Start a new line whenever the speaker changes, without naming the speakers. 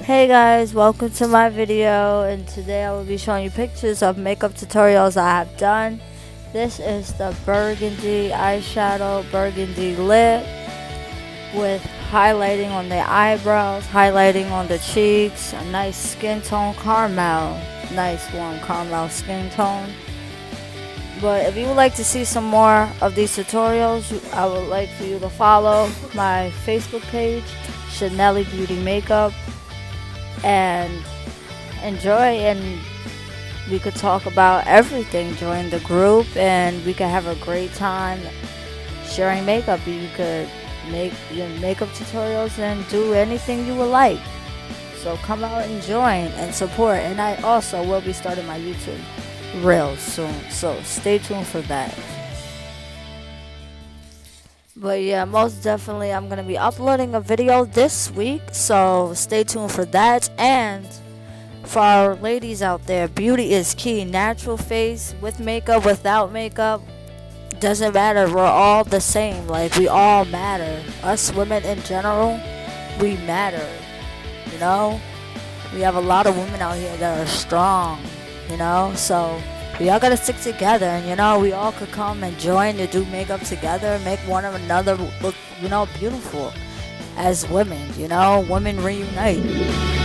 Hey guys, welcome to my video, and today I will be showing you pictures of makeup tutorials I have done. This is the burgundy eyeshadow, burgundy lip with highlighting on the eyebrows, highlighting on the cheeks, a nice skin tone caramel, nice warm caramel skin tone. But if you would like to see some more of these tutorials, I would like for you to follow my Facebook page, Chanellyy Beauty Makeup, and enjoy, and we could talk about everything. Join the group and we could have a great time sharing makeup. You could make your makeup tutorials and do anything you would like. So come out and join and support. And I also will be starting my YouTube real soon, so stay tuned for that. But yeah, most definitely I'm gonna be uploading a video this week, so stay tuned for that. And for our ladies out there, beauty is key. Natural face, with makeup, without makeup, doesn't matter. We're all the same. Like, we all matter. Us women in general, we matter. You know, we have a lot of women out here that are strong, so we all gotta stick together, and we all could come and join to do makeup together, make one of another look beautiful as women. Women reunite.